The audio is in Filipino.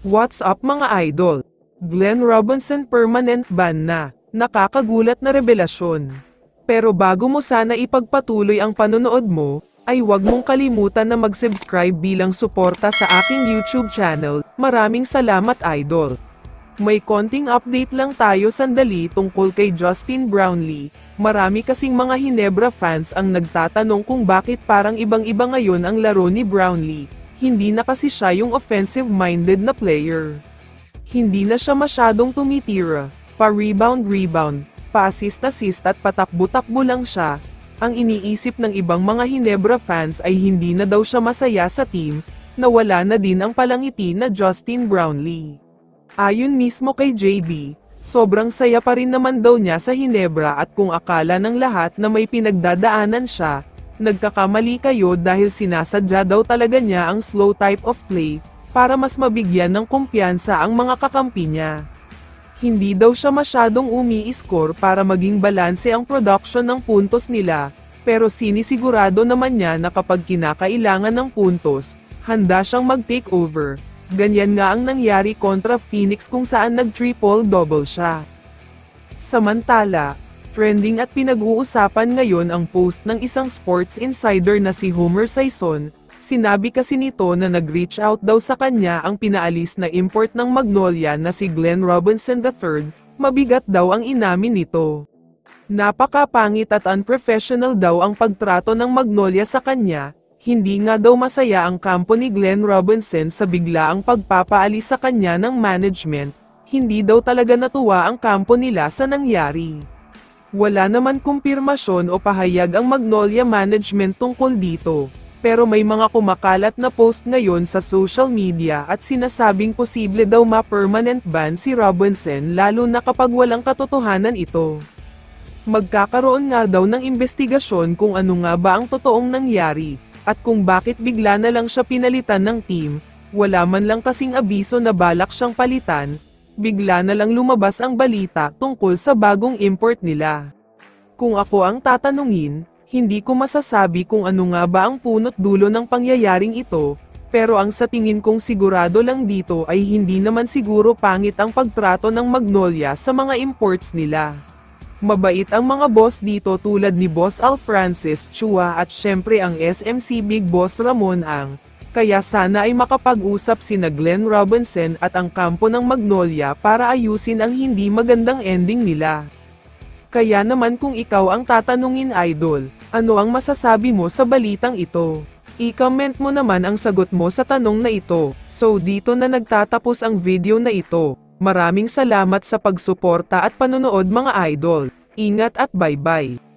What's up mga idol? Glenn Robinson permanent ban na. Nakakagulat na revelasyon. Pero bago mo sana ipagpatuloy ang panonood mo, ay huwag mong kalimutan na mag-subscribe bilang suporta sa aking YouTube channel. Maraming salamat idol. May konting update lang tayo sandali tungkol kay Justin Brownlee. Marami kasing mga Hinebra fans ang nagtatanong kung bakit parang ibang-iba ngayon ang laro ni Brownlee. Hindi na kasi siya yung offensive-minded na player. Hindi na siya masyadong tumitira, pa-rebound, pa-assist at patakbo-takbo lang siya. Ang iniisip ng ibang mga Hinebra fans ay hindi na daw siya masaya sa team, na wala na din ang palangiti na Justin Brownlee. Ayon mismo kay JB, sobrang saya pa rin naman daw niya sa Hinebra at kung akala ng lahat na may pinagdadaanan siya, nagkakamali kayo dahil sinasadya daw talaga niya ang slow type of play, para mas mabigyan ng kumpiyansa ang mga kakampi niya. Hindi daw siya masyadong umi-score para maging balanse ang production ng puntos nila, pero sinisigurado naman niya na kapag kinakailangan ng puntos, handa siyang mag-take over. Ganyan nga ang nangyari kontra Phoenix kung saan nag-triple-double siya. Samantala, trending at pinag-uusapan ngayon ang post ng isang sports insider na si Homer Sison. Sinabi kasi nito na nag-reach out daw sa kanya ang pinaalis na import ng Magnolia na si Glenn Robinson III, mabigat daw ang inamin nito. Napakapangit at unprofessional daw ang pagtrato ng Magnolia sa kanya, hindi nga daw masaya ang kampo ni Glenn Robinson sa biglaang pagpapaalis sa kanya ng management, hindi daw talaga natuwa ang kampo nila sa nangyari. Wala naman kumpirmasyon o pahayag ang Magnolia Management tungkol dito, pero may mga kumakalat na post ngayon sa social media at sinasabing posible daw ma-permanent ban si Robinson lalo na kapag walang katotohanan ito. Magkakaroon nga daw ng investigasyon kung ano nga ba ang totoong nangyari, at kung bakit bigla na lang siya pinalitan ng team, wala man lang kasing abiso na balak siyang palitan. Bigla na lang lumabas ang balita tungkol sa bagong import nila. Kung ako ang tatanungin, hindi ko masasabi kung ano nga ba ang punot dulo ng pangyayaring ito, pero ang sa tingin kong sigurado lang dito ay hindi naman siguro pangit ang pagtrato ng Magnolia sa mga imports nila. Mabait ang mga boss dito tulad ni Boss Al Francis Chua at syempre ang SMC Big Boss Ramon Ang. Kaya sana ay makapag-usap sina Glenn Robinson at ang kampo ng Magnolia para ayusin ang hindi magandang ending nila. Kaya naman kung ikaw ang tatanungin idol, ano ang masasabi mo sa balitang ito? I-comment mo naman ang sagot mo sa tanong na ito. So dito na nagtatapos ang video na ito. Maraming salamat sa pagsuporta at panonood mga idol. Ingat at bye-bye.